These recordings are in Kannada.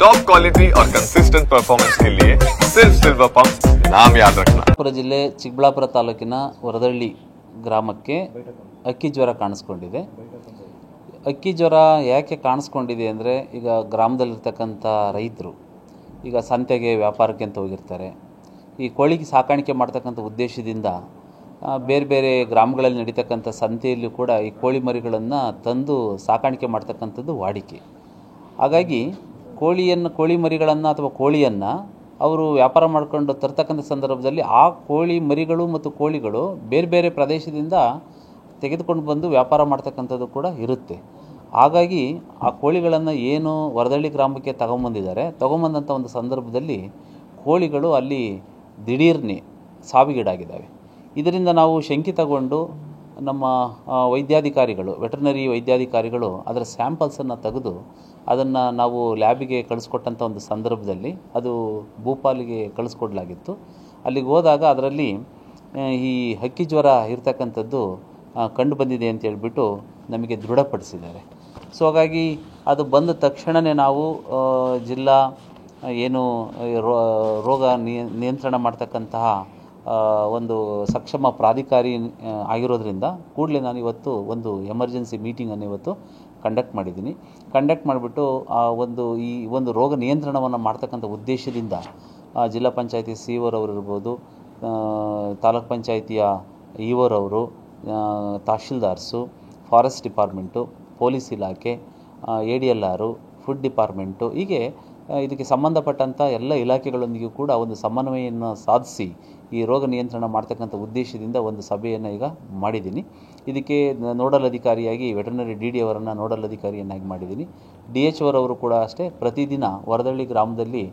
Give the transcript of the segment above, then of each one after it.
टॉप क्वालिटी और कंसिस्टेंट परफॉर्मेंस के लिए सिर्फ सिल्वर पंप नाम याद रखना। ಚಿಕ್ಕಬಳ್ಳಾಪುರ ಜಿಲ್ಲೆ ಚಿಕ್ಕಬಳ್ಳಾಪುರ ತಾಲೂಕಿನ ವರದಳ್ಳಿ ಗ್ರಾಮಕ್ಕೆ ಅಕ್ಕಿ ಜ್ವರ ಕಾಣಿಸ್ಕೊಂಡಿದೆ. ಅಕ್ಕಿ ಜ್ವರ ಯಾಕೆ ಕಾಣಿಸ್ಕೊಂಡಿದೆ ಅಂದರೆ, ಈಗ ಗ್ರಾಮದಲ್ಲಿರ್ತಕ್ಕಂಥ ರೈತರು ಈಗ ಸಂತೆಗೆ ವ್ಯಾಪಾರಕ್ಕೆ ಅಂತ ಹೋಗಿರ್ತಾರೆ. ಈ ಕೋಳಿ ಸಾಕಾಣಿಕೆ ಮಾಡ್ತಕ್ಕಂಥ ಉದ್ದೇಶದಿಂದ ಬೇರೆ ಬೇರೆ ಗ್ರಾಮಗಳಲ್ಲಿ ನಡೀತಕ್ಕಂಥ ಸಂತೆಯಲ್ಲೂ ಕೂಡ ಈ ಕೋಳಿ ಮರಿಗಳನ್ನು ತಂದು ಸಾಕಾಣಿಕೆ ಮಾಡ್ತಕ್ಕಂಥದ್ದು ವಾಡಿಕೆ. ಹಾಗಾಗಿ ಕೋಳಿ ಮರಿಗಳನ್ನು ಅಥವಾ ಕೋಳಿಯನ್ನು ಅವರು ವ್ಯಾಪಾರ ಮಾಡಿಕೊಂಡು ತರ್ತಕ್ಕಂಥ ಸಂದರ್ಭದಲ್ಲಿ ಆ ಕೋಳಿ ಮರಿಗಳು ಮತ್ತು ಕೋಳಿಗಳು ಬೇರೆ ಬೇರೆ ಪ್ರದೇಶದಿಂದ ತೆಗೆದುಕೊಂಡು ಬಂದು ವ್ಯಾಪಾರ ಮಾಡ್ತಕ್ಕಂಥದ್ದು ಕೂಡ ಇರುತ್ತೆ. ಹಾಗಾಗಿ ಆ ಕೋಳಿಗಳನ್ನು ಏನು ವರದಳ್ಳಿ ಗ್ರಾಮಕ್ಕೆ ತಗೊಂಬಂದಂಥ ಒಂದು ಸಂದರ್ಭದಲ್ಲಿ ಕೋಳಿಗಳು ಅಲ್ಲಿ ದಿಢೀರ್ನೆ ಸಾವಿಗೀಡಾಗಿದ್ದಾವೆ. ಇದರಿಂದ ನಾವು ಶಂಕಿತಗೊಂಡು ನಮ್ಮ ವೈದ್ಯಾಧಿಕಾರಿಗಳು, ವೆಟರ್ನರಿ ವೈದ್ಯಾಧಿಕಾರಿಗಳು ಅದರ ಸ್ಯಾಂಪಲ್ಸನ್ನು ತೆಗೆದು ಅದನ್ನು ನಾವು ಲ್ಯಾಬಿಗೆ ಕಳಿಸ್ಕೊಟ್ಟಂಥ ಒಂದು ಸಂದರ್ಭದಲ್ಲಿ ಅದು ಭೂಪಾಲಿಗೆ ಕಳಿಸ್ಕೊಡ್ಲಾಗಿತ್ತು. ಅಲ್ಲಿಗೆ ಹೋದಾಗ ಅದರಲ್ಲಿ ಈ ಹಕ್ಕಿ ಜ್ವರ ಇರ್ತಕ್ಕಂಥದ್ದು ಕಂಡು ಬಂದಿದೆ ಅಂತ ಹೇಳ್ಬಿಟ್ಟು ನಮಗೆ ದೃಢಪಡಿಸಿದ್ದಾರೆ. ಸೊ ಹಾಗಾಗಿ ಅದು ಬಂದ ತಕ್ಷಣವೇ ನಾವು ಜಿಲ್ಲಾ ಏನು ರೋಗ ನಿಯಂತ್ರಣ ಮಾಡ್ತಕ್ಕಂತಹ ಒಂದು ಸಕ್ಷಮ ಪ್ರಾಧಿಕಾರಿ ಆಗಿರೋದ್ರಿಂದ ಕೂಡಲೇ ನಾನು ಇವತ್ತು ಒಂದು ಎಮರ್ಜೆನ್ಸಿ ಮೀಟಿಂಗನ್ನು ಇವತ್ತು ಕಂಡಕ್ಟ್ ಮಾಡಿಬಿಟ್ಟು ಈ ಒಂದು ರೋಗ ನಿಯಂತ್ರಣವನ್ನು ಮಾಡ್ತಕ್ಕಂಥ ಉದ್ದೇಶದಿಂದ ಜಿಲ್ಲಾ ಪಂಚಾಯತಿ ಸಿಒರವರು ಇರ್ಬೋದು, ತಾಲೂಕ್ ಪಂಚಾಯಿತಿಯ ಇಒರವರು, ತಹಶೀಲ್ದಾರ್ಸು, ಫಾರೆಸ್ಟ್ ಡಿಪಾರ್ಟ್ಮೆಂಟು, ಪೊಲೀಸ್ ಇಲಾಖೆ, ADLR, ಫುಡ್ ಡಿಪಾರ್ಟ್ಮೆಂಟು, ಹೀಗೆ ಇದಕ್ಕೆ ಸಂಬಂಧಪಟ್ಟಂಥ ಎಲ್ಲ ಇಲಾಖೆಗಳೊಂದಿಗೂ ಕೂಡ ಒಂದು ಸಮನ್ವಯವನ್ನು ಸಾಧಿಸಿ ಈ ರೋಗ ನಿಯಂತ್ರಣ ಮಾಡ್ತಕ್ಕಂಥ ಉದ್ದೇಶದಿಂದ ಒಂದು ಸಭೆಯನ್ನು ಈಗ ಮಾಡಿದ್ದೀನಿ. ಇದಕ್ಕೆ ನೋಡಲ್ ಅಧಿಕಾರಿಯಾಗಿ ವೆಟರ್ನರಿ DD ಅವರನ್ನು ನೋಡಲ್ ಅಧಿಕಾರಿಯನ್ನಾಗಿ ಮಾಡಿದ್ದೀನಿ. DHO ಅವರು ಕೂಡ ಅಷ್ಟೇ ಪ್ರತಿದಿನ ವರದಳ್ಳಿ ಗ್ರಾಮದಲ್ಲಿ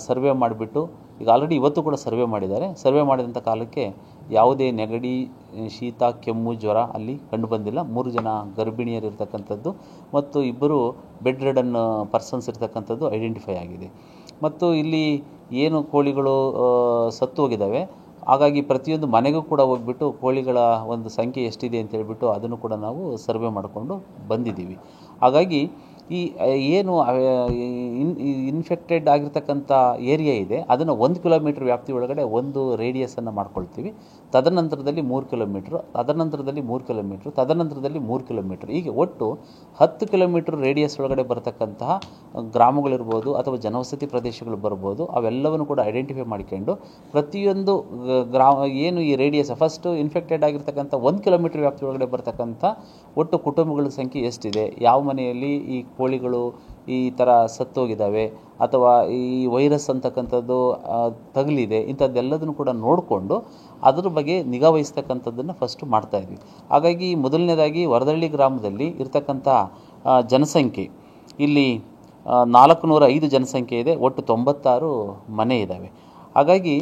ಸರ್ವೆ ಮಾಡಿಬಿಟ್ಟು, ಈಗ ಆಲ್ರೆಡಿ ಇವತ್ತು ಕೂಡ ಸರ್ವೆ ಮಾಡಿದ್ದಾರೆ. ಸರ್ವೆ ಮಾಡಿದಂಥ ಕಾಲಕ್ಕೆ ಯಾವುದೇ ನೆಗಡಿ, ಶೀತ, ಕೆಮ್ಮು, ಜ್ವರ ಅಲ್ಲಿ ಕಂಡು ಬಂದಿಲ್ಲ. 3 ಜನ ಗರ್ಭಿಣಿಯರು ಇರ್ತಕ್ಕಂಥದ್ದು ಮತ್ತು 2 ಬೆಡ್ ರಿಡನ್ ಪರ್ಸನ್ಸ್ ಇರ್ತಕ್ಕಂಥದ್ದು ಐಡೆಂಟಿಫೈ ಆಗಿದೆ. ಮತ್ತು ಇಲ್ಲಿ ಏನು ಕೋಳಿಗಳು ಸತ್ತು ಹೋಗಿದ್ದಾವೆ, ಹಾಗಾಗಿ ಪ್ರತಿಯೊಂದು ಮನೆಗೂ ಕೂಡ ಹೋಗ್ಬಿಟ್ಟು ಕೋಳಿಗಳ ಒಂದು ಸಂಖ್ಯೆ ಎಷ್ಟಿದೆ ಅಂತ ಹೇಳ್ಬಿಟ್ಟು ಅದನ್ನು ಕೂಡ ನಾವು ಸರ್ವೆ ಮಾಡಿಕೊಂಡು ಬಂದಿದ್ದೀವಿ. ಹಾಗಾಗಿ ಈ ಏನು ಇನ್ಫೆಕ್ಟೆಡ್ ಆಗಿರ್ತಕ್ಕಂಥ ಏರಿಯಾ ಇದೆ ಅದನ್ನು 1 ಕಿಲೋಮೀಟ್ರ್ ವ್ಯಾಪ್ತಿ ಒಳಗಡೆ ಒಂದು ರೇಡಿಯಸನ್ನು ಮಾಡ್ಕೊಳ್ತೀವಿ. ತದನಂತರದಲ್ಲಿ 3 ಕಿಲೋಮೀಟ್ರ್, ತದನಂತರದಲ್ಲಿ 3 ಕಿಲೋಮೀಟ್ರ್, ತದನಂತರದಲ್ಲಿ 3 ಕಿಲೋಮೀಟ್ರ್, ಹೀಗೆ ಒಟ್ಟು 10 ಕಿಲೋಮೀಟ್ರ್ ರೇಡಿಯಸ್ ಒಳಗಡೆ ಬರತಕ್ಕಂತಹ ಗ್ರಾಮಗಳಿರ್ಬೋದು ಅಥವಾ ಜನವಸತಿ ಪ್ರದೇಶಗಳು ಬರ್ಬೋದು, ಅವೆಲ್ಲವನ್ನು ಕೂಡ ಐಡೆಂಟಿಫೈ ಮಾಡಿಕೊಂಡು ಪ್ರತಿಯೊಂದು ಏನು ಈ ರೇಡಿಯಸ್ ಫಸ್ಟು ಇನ್ಫೆಕ್ಟೆಡ್ ಆಗಿರ್ತಕ್ಕಂಥ 1 ಕಿಲೋಮೀಟ್ರ್ ವ್ಯಾಪ್ತಿ ಒಳಗಡೆ ಬರ್ತಕ್ಕಂಥ ಒಟ್ಟು ಕುಟುಂಬಗಳ ಸಂಖ್ಯೆ ಎಷ್ಟಿದೆ, ಯಾವ ಮನೆಯಲ್ಲಿ ಈ ಕೋಳಿಗಳು ಈ ಥರ ಸತ್ತೋಗಿದ್ದಾವೆ ಅಥವಾ ಈ ವೈರಸ್ ಅಂತಕ್ಕಂಥದ್ದು ತಗಲಿದೆ, ಇಂಥದ್ದೆಲ್ಲದನ್ನು ಕೂಡ ನೋಡಿಕೊಂಡು ಅದ್ರ ಬಗ್ಗೆ ನಿಗಾ ವಹಿಸ್ತಕ್ಕಂಥದ್ದನ್ನು ಫಸ್ಟು ಮಾಡ್ತಾಯಿದ್ವಿ. ಹಾಗಾಗಿ ಮೊದಲನೇದಾಗಿ ವರದಳ್ಳಿ ಗ್ರಾಮದಲ್ಲಿ ಇರ್ತಕ್ಕಂಥ ಜನಸಂಖ್ಯೆ ಇಲ್ಲಿ 405 ಜನಸಂಖ್ಯೆ ಇದೆ. ಒಟ್ಟು 96 ಮನೆ ಇದ್ದಾವೆ. ಹಾಗಾಗಿ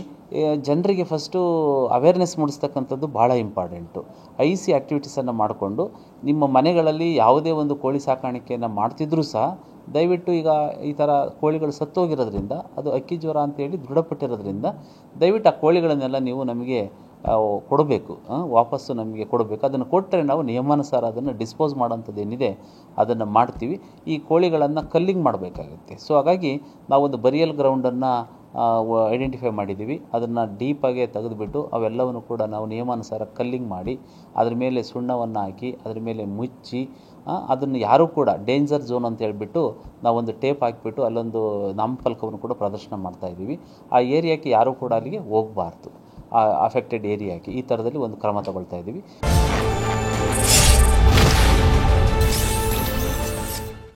ಜನರಿಗೆ ಫಸ್ಟು ಅವೇರ್ನೆಸ್ ಮೂಡಿಸ್ತಕ್ಕಂಥದ್ದು ಭಾಳ ಇಂಪಾರ್ಟೆಂಟು. IC ಆ್ಯಕ್ಟಿವಿಟೀಸನ್ನು ಮಾಡಿಕೊಂಡು ನಿಮ್ಮ ಮನೆಗಳಲ್ಲಿ ಯಾವುದೇ ಒಂದು ಕೋಳಿ ಸಾಕಾಣಿಕೆಯನ್ನು ಮಾಡ್ತಿದ್ರೂ ಸಹ ದಯವಿಟ್ಟು ಈಗ ಈ ಥರ ಕೋಳಿಗಳು ಸತ್ತೋಗಿರೋದ್ರಿಂದ ಅದು ಅಕ್ಕಿ ಜ್ವರ ಅಂತೇಳಿ ದೃಢಪಟ್ಟಿರೋದ್ರಿಂದ ದಯವಿಟ್ಟು ಆ ಕೋಳಿಗಳನ್ನೆಲ್ಲ ನೀವು ನಮಗೆ ಕೊಡಬೇಕು, ವಾಪಸ್ಸು ನಮಗೆ ಕೊಡಬೇಕು. ಅದನ್ನು ಕೊಟ್ಟರೆ ನಾವು ನಿಯಮಾನುಸಾರ ಅದನ್ನು ಡಿಸ್ಪೋಸ್ ಮಾಡೋಂಥದ್ದು ಏನಿದೆ ಅದನ್ನು ಮಾಡ್ತೀವಿ. ಈ ಕೋಳಿಗಳನ್ನು ಕಲ್ಲಿಂಗ್ ಮಾಡಬೇಕಾಗುತ್ತೆ. ಸೊ ಹಾಗಾಗಿ ನಾವೊಂದು ಬರಿಯಲ್ ಗ್ರೌಂಡನ್ನು ಐಡೆಂಟಿಫೈ ಮಾಡಿದ್ದೀವಿ. ಅದನ್ನು ಡೀಪಾಗೆ ತೆಗೆದುಬಿಟ್ಟು ಅವೆಲ್ಲವನ್ನು ಕೂಡ ನಾವು ನಿಯಮಾನುಸಾರ ಕಲ್ಲಿಂಗ್ ಮಾಡಿ ಅದ್ರ ಮೇಲೆ ಸುಣ್ಣವನ್ನು ಹಾಕಿ ಅದ್ರ ಮೇಲೆ ಮುಚ್ಚಿ ಅದನ್ನು ಯಾರೂ ಕೂಡ ಡೇಂಜರ್ ಝೋನ್ ಅಂತ ಹೇಳ್ಬಿಟ್ಟು ನಾವೊಂದು ಟೇಪ್ ಹಾಕಿಬಿಟ್ಟು ಅಲ್ಲೊಂದು ನಾಮಫಲಕವನ್ನು ಕೂಡ ಪ್ರದರ್ಶನ ಮಾಡ್ತಾಯಿದ್ದೀವಿ. ಆ ಏರಿಯಾಕ್ಕೆ ಯಾರೂ ಕೂಡ ಅಲ್ಲಿಗೆ ಹೋಗಬಾರ್ದು, ಆ ಅಫೆಕ್ಟೆಡ್ ಏರಿಯಾಕ್ಕೆ ಈ ಥರದಲ್ಲಿ ಒಂದು ಕ್ರಮ ತಗೊಳ್ತಾ ಇದ್ದೀವಿ.